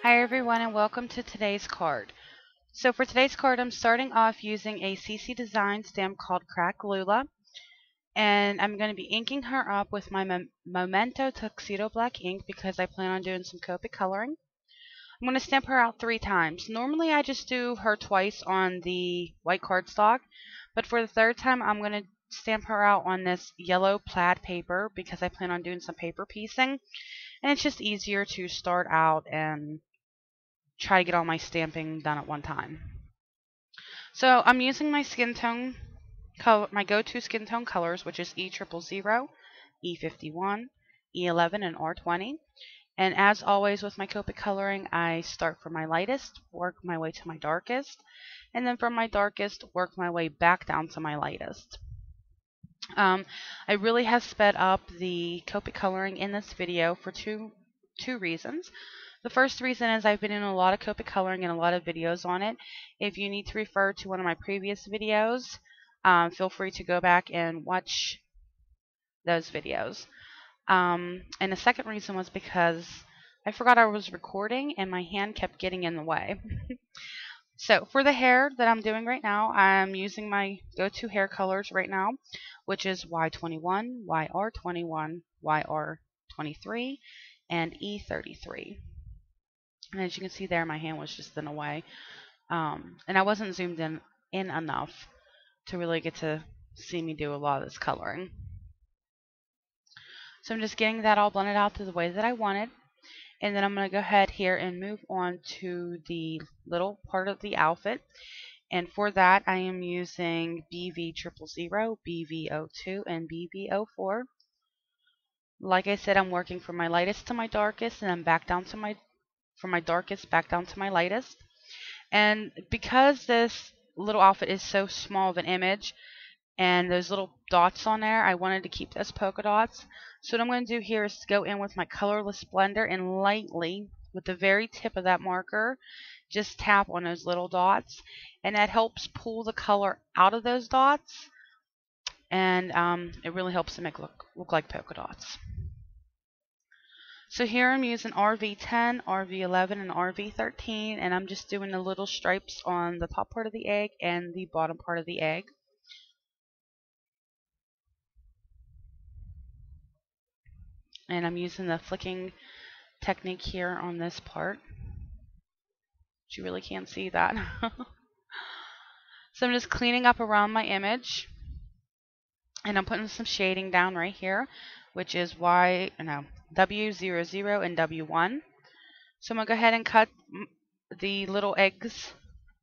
Hi everyone and welcome to today's card. So for today's card I'm starting off using a CC Design stamp called Crack Lula, and I'm going to be inking her up with my Memento Tuxedo Black ink because I plan on doing some Copic coloring. I'm going to stamp her out 3 times. Normally I just do her twice on the white cardstock, but for the 3rd time I'm going to stamp her out on this yellow plaid paper because I plan on doing some paper piecing, and it's just easier to start out and try to get all my stamping done at one time. So I'm using my skin tone color, my go-to skin tone colors, which is E000, E51, E11, and R20. And as always with my Copic coloring, I start from my lightest, work my way to my darkest, and then from my darkest, work my way back down to my lightest. I really have sped up the Copic coloring in this video for two reasons. The first reason is I've been in a lot of Copic coloring and a lot of videos on it. If you need to refer to one of my previous videos, feel free to go back and watch those videos. And the second reason was because I forgot I was recording and my hand kept getting in the way. So for the hair that I'm doing right now, I'm using my go-to hair colors right now, which is Y21, YR21, YR23, and E33. And as you can see there, my hand was just in a way. And I wasn't zoomed in enough to really get to see me do a lot of this coloring. So I'm just getting that all blended out to the way that I wanted. And then I'm going to go ahead here and move on to the little part of the outfit. And for that, I am using BV000, BV02, and BV04. Like I said, I'm working from my lightest to my darkest, and then back down to from my darkest back down to my lightest. And because this little outfit is so small of an image and those little dots on there, I wanted to keep those polka dots. So what I'm going to do here is go in with my colorless blender and lightly, with the very tip of that marker, just tap on those little dots, and that helps pull the color out of those dots, and it really helps to make look like polka dots. So here I'm using RV10, RV11, and RV13, and I'm just doing the little stripes on the top part of the egg and the bottom part of the egg. And I'm using the flicking technique here on this part. But you really can't see that. So I'm just cleaning up around my image, and I'm putting some shading down right here, which is W00 and W1. So I'm going to go ahead and cut the little eggs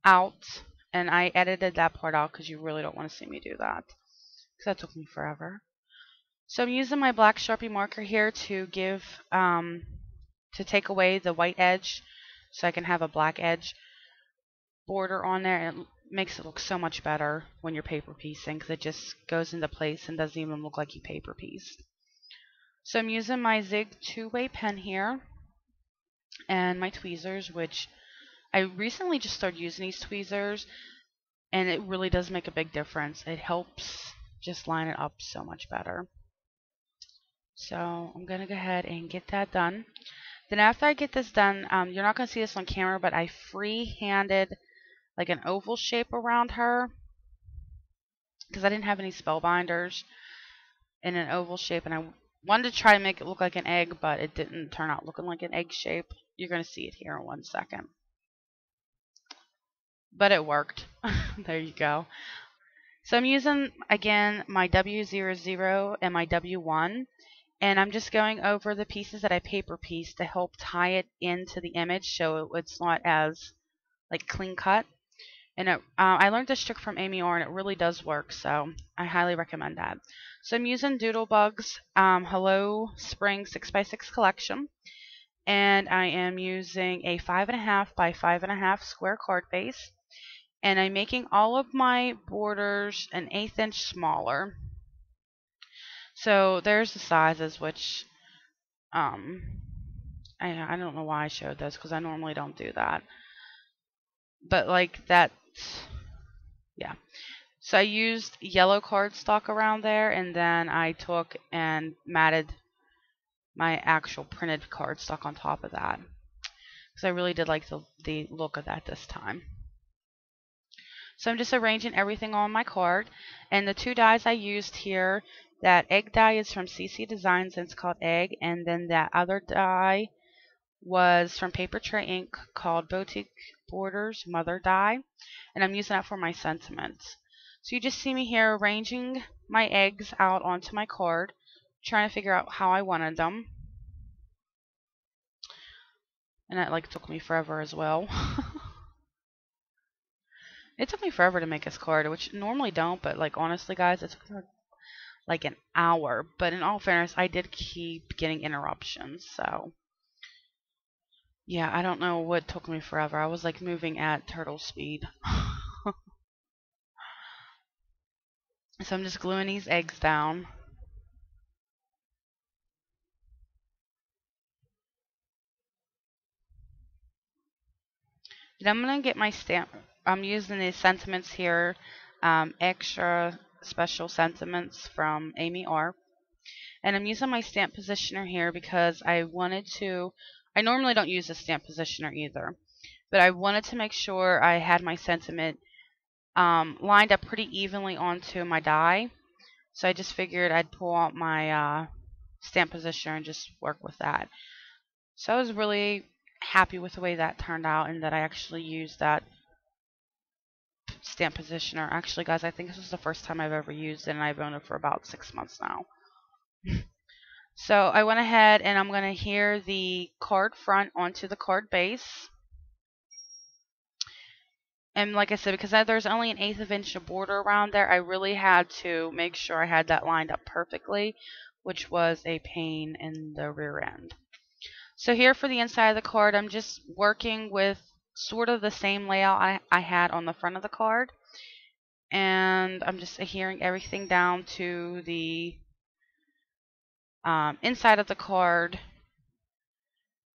out, and I edited that part out because you really don't want to see me do that, because that took me forever. So I'm using my black Sharpie marker here to take away the white edge so I can have a black edge border on there, and it makes it look so much better when you're paper piecing because it just goes into place and doesn't even look like you paper pieced. So I'm using my Zig 2-way pen here and my tweezers, which I recently just started using these tweezers, and it really does make a big difference. It helps just line it up so much better. So I'm going to go ahead and get that done. Then after I get this done, you're not going to see this on camera, but I free-handed like an oval shape around her because I didn't have any spellbinders in an oval shape, and I wanted to try to make it look like an egg, but it didn't turn out looking like an egg shape. You're going to see it here in 1 second. But it worked. There you go. So I'm using, again, my W00 and my W1, and I'm just going over the pieces that I paper pieced to help tie it into the image so it's not as like clean cut. And I learned this trick from Amy Orr, and it really does work, so I highly recommend that. So I'm using Doodlebug's Hello Spring 6x6 collection, and I am using a 5.5 by 5.5 square card base, and I'm making all of my borders an 1/8 inch smaller. So there's the sizes, which I don't know why I showed those because I normally don't do that. But like that, yeah. So I used yellow cardstock around there, and then I took and matted my actual printed cardstock on top of that. because I really did like the look of that this time. So I'm just arranging everything on my card, and the two dies I used here, that egg die is from CC Designs and it's called Egg, and then that other die was from Paper Tray Ink called Boutique Borders Mother Die, and I'm using that for my sentiments. So you just see me here arranging my eggs out onto my card, trying to figure out how I wanted them. And that like took me forever as well. It took me forever to make this card, which normally don't, but like honestly guys, it took like an hour. But in all fairness, I did keep getting interruptions, so yeah, I don't know what took me forever. I was like moving at turtle speed. So I'm just gluing these eggs down. Then I'm going to get my stamp. I'm using these sentiments here, Eggstra Special sentiments from Amy R. And I'm using my stamp positioner here because I wanted to, I normally don't use a stamp positioner either, but I wanted to make sure I had my sentiment lined up pretty evenly onto my die. So I just figured I'd pull out my stamp positioner and just work with that. So I was really happy with the way that turned out, and that I actually used that stamp positioner. Actually, guys, I think this is the first time I've ever used it, and I've owned it for about 6 months now. So I went ahead and I'm going to adhere the card front onto the card base. And like I said, because there's only an 1/8 of an inch of border around there, I really had to make sure I had that lined up perfectly, which was a pain in the rear end. So here for the inside of the card, I'm just working with sort of the same layout I had on the front of the card. And I'm just adhering everything down to the inside of the card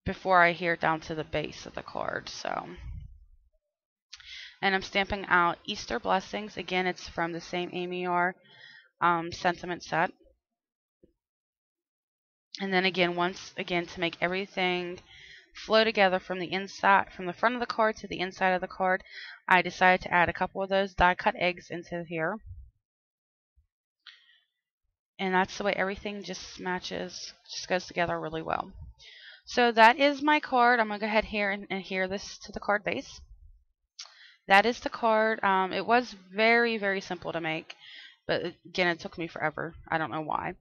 before I adhere it down to the base of the card. So, and I'm stamping out Easter Blessings. Again, it's from the same Amy R. Sentiment set. And then again, once again, to make everything flow together from the inside, from the front of the card to the inside of the card, I decided to add a couple of those die cut eggs into here. And that's the way everything just matches, just goes together really well. So that is my card. I'm going to go ahead here and adhere this to the card base. That is the card. It was very, very simple to make, but again, it took me forever. I don't know why.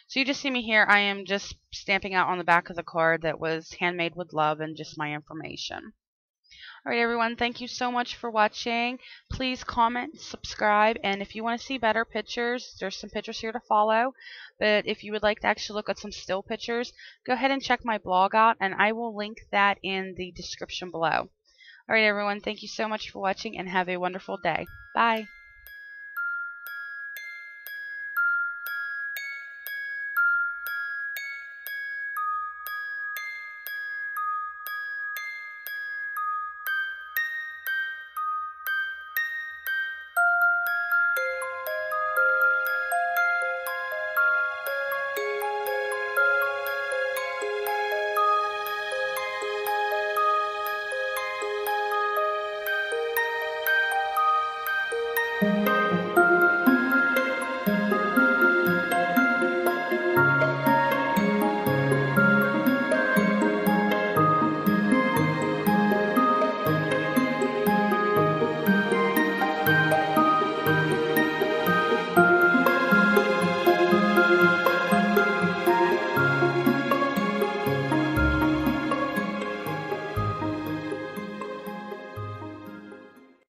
So you just see me here. I am just stamping out on the back of the card that was handmade with love and just my information. Alright everyone, thank you so much for watching. Please comment, subscribe, and if you want to see better pictures, there's some pictures here to follow. But if you would like to actually look at some still pictures, go ahead and check my blog out, and I will link that in the description below. Alright everyone, thank you so much for watching, and have a wonderful day. Bye! Thank you.